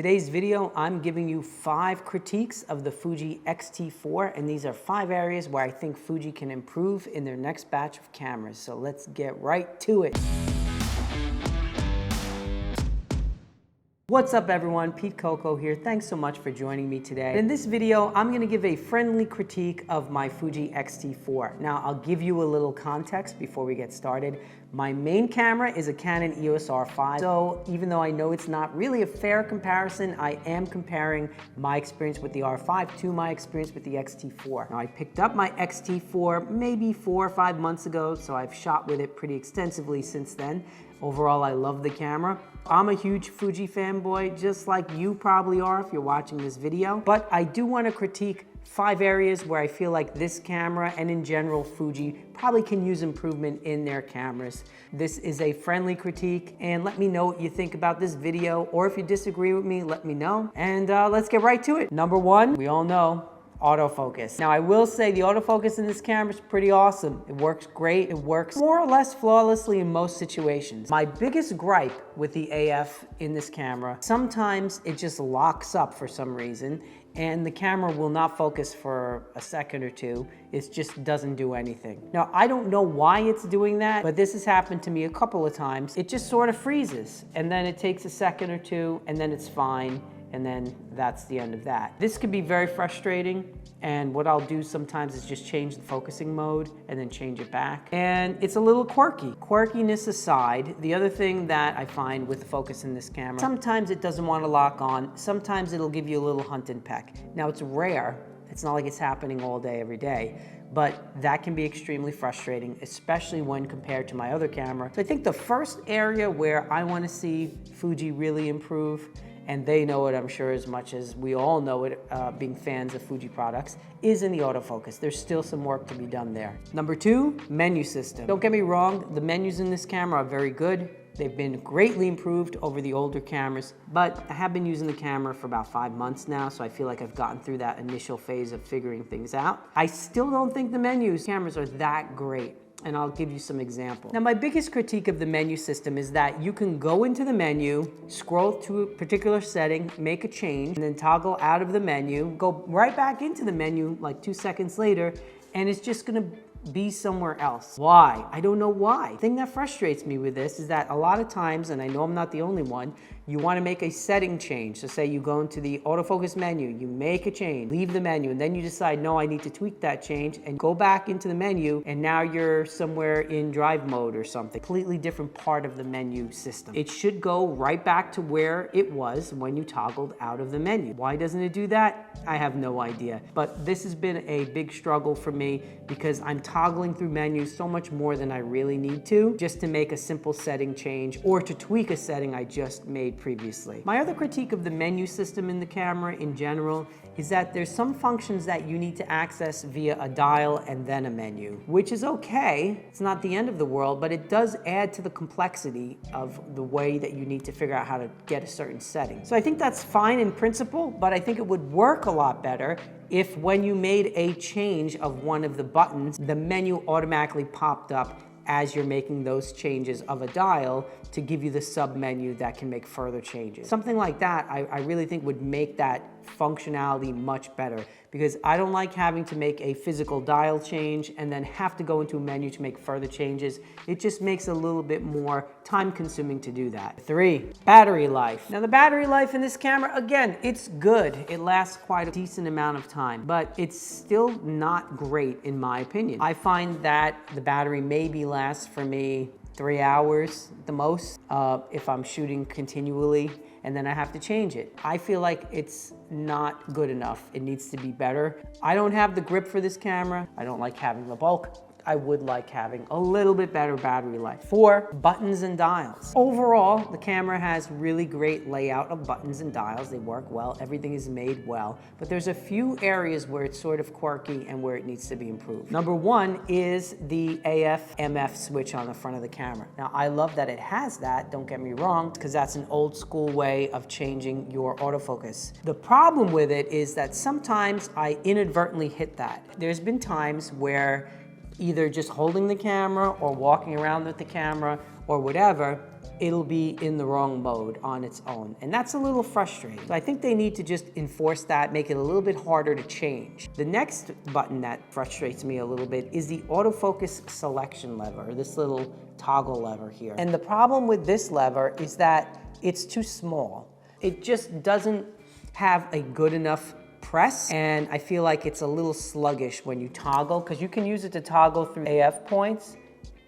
Today's video, I'm giving you 5 critiques of the Fuji X-T4, and these are 5 areas where I think Fuji can improve in their next batch of cameras. So let's get right to it. What's up everyone, Pete Coco here. Thanks so much for joining me today. In this video, I'm gonna give a friendly critique of my Fuji X-T4. Now, I'll give you a little context before we get started. My main camera is a Canon EOS R5, so even though I know it's not really a fair comparison, I am comparing my experience with the R5 to my experience with the X-T4. Now, I picked up my X-T4 maybe 4 or 5 months ago, so I've shot with it pretty extensively since then. Overall, I love the camera. I'm a huge Fuji fanboy, just like you probably are if you're watching this video. But I do want to critique 5 areas where I feel like this camera and in general Fuji probably can use improvement in their cameras. This is a friendly critique, and let me know what you think about this video, or if you disagree with me, let me know. And let's get right to it. Number 1, we all know, autofocus. Now I will say the autofocus in this camera is pretty awesome. It works great. It works more or less flawlessly in most situations. My biggest gripe with the AF in this camera, sometimes it just locks up for some reason and the camera will not focus for a second or two. It just doesn't do anything. Now, I don't know why it's doing that, but this has happened to me a couple of times. It just sort of freezes and then it takes a second or two and then it's fine. And then that's the end of that. This can be very frustrating, and what I'll do sometimes is just change the focusing mode and then change it back. And it's a little quirky. Quirkiness aside, the other thing that I find with the focus in this camera, sometimes it doesn't want to lock on, sometimes it'll give you a little hunt and peck. Now it's rare, it's not like it's happening all day, every day, but that can be extremely frustrating, especially when compared to my other camera. So I think the first area where I want to see Fuji really improve, and they know it, I'm sure, as much as we all know it, being fans of Fuji products, is in the autofocus. There's still some work to be done there. Number 2, menu system. Don't get me wrong, the menus in this camera are very good. They've been greatly improved over the older cameras, but I have been using the camera for about 5 months now, so I feel like I've gotten through that initial phase of figuring things out. I still don't think the cameras are that great, and I'll give you some examples. Now, my biggest critique of the menu system is that you can go into the menu, scroll to a particular setting, make a change, and then toggle out of the menu, go right back into the menu like 2 seconds later, and it's just gonna be somewhere else. Why? I don't know why. The thing that frustrates me with this is that a lot of times, and I know I'm not the only one, you want to make a setting change. So say you go into the autofocus menu, you make a change, leave the menu, and then you decide, no, I need to tweak that change, and go back into the menu, and now you're somewhere in drive mode or something. Completely different part of the menu system. It should go right back to where it was when you toggled out of the menu. Why doesn't it do that? I have no idea. But this has been a big struggle for me because I'm toggling through menus so much more than I really need to, just to make a simple setting change or to tweak a setting I just made previously. My other critique of the menu system in the camera in general is that there's some functions that you need to access via a dial and then a menu, which is okay. It's not the end of the world, but it does add to the complexity of the way that you need to figure out how to get a certain setting. So I think that's fine in principle, but I think it would work a lot better if when you made a change of one of the buttons, the menu automatically popped up as you're making those changes of a dial to give you the sub menu that can make further changes. Something like that, I really think would make that functionality much better, because I don't like having to make a physical dial change and then have to go into a menu to make further changes. It just makes it a little bit more time consuming to do that. 3, battery life. Now the battery life in this camera, again, it's good. It lasts quite a decent amount of time, but it's still not great in my opinion. I find that the battery maybe lasts for me 3 hours the most if I'm shooting continually, and then I have to change it. I feel like it's not good enough. It needs to be better. I don't have the grip for this camera. I don't like having the bulk. I would like having a little bit better battery life. 4, buttons and dials. Overall, the camera has really great layout of buttons and dials. They work well, everything is made well, but there's a few areas where it's sort of quirky and where it needs to be improved. Number 1 is the AF/MF switch on the front of the camera. Now, I love that it has that, don't get me wrong, because that's an old school way of changing your autofocus. The problem with it is that sometimes I inadvertently hit that. There's been times where either just holding the camera or walking around with the camera or whatever, it'll be in the wrong mode on its own. And that's a little frustrating. So I think they need to just enforce that, make it a little bit harder to change. The next button that frustrates me a little bit is the autofocus selection lever, this little toggle lever here. And the problem with this lever is that it's too small. It just doesn't have a good enough press, and I feel like it's a little sluggish when you toggle, because you can use it to toggle through AF points.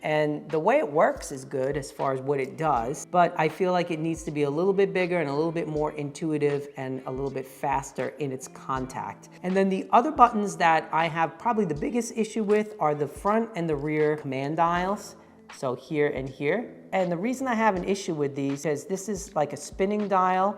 And the way it works is good as far as what it does, but I feel like it needs to be a little bit bigger and a little bit more intuitive and a little bit faster in its contact. And then the other buttons that I have probably the biggest issue with are the front and the rear command dials. So here and here. And the reason I have an issue with these is this is like a spinning dial,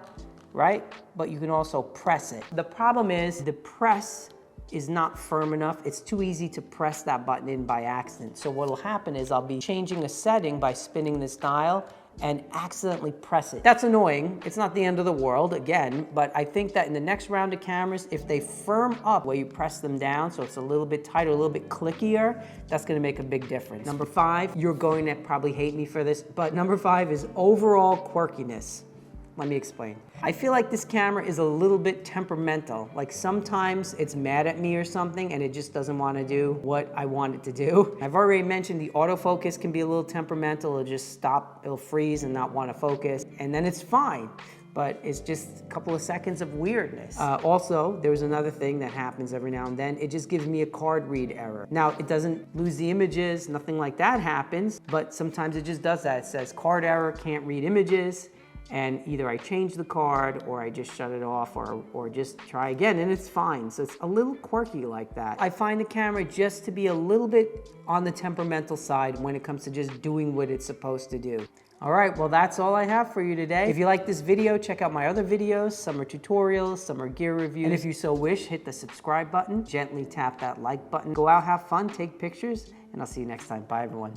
right? But you can also press it. The problem is the press is not firm enough. It's too easy to press that button in by accident. So what'll happen is I'll be changing a setting by spinning this dial and accidentally press it. That's annoying. It's not the end of the world, again, but I think that in the next round of cameras, if they firm up where you press them down so it's a little bit tighter, a little bit clickier, that's gonna make a big difference. Number 5, you're going to probably hate me for this, but number 5 is overall quirkiness. Let me explain. I feel like this camera is a little bit temperamental. Like sometimes it's mad at me or something and it just doesn't want to do what I want it to do. I've already mentioned the autofocus can be a little temperamental. It'll just stop, it'll freeze and not want to focus. And then it's fine, but it's just a couple of seconds of weirdness. Also, there's another thing that happens every now and then. It just gives me a card read error. Now, it doesn't lose the images, nothing like that happens, but sometimes it just does that. It says card error, can't read images. And either I change the card or I just shut it off or just try again and it's fine. So it's a little quirky like that. I find the camera just to be a little bit on the temperamental side when it comes to just doing what it's supposed to do. All right, well that's all I have for you today. If you like this video, check out my other videos. Some are tutorials, some are gear reviews. And if you so wish, hit the subscribe button, gently tap that like button. Go out, have fun, take pictures, and I'll see you next time. Bye everyone.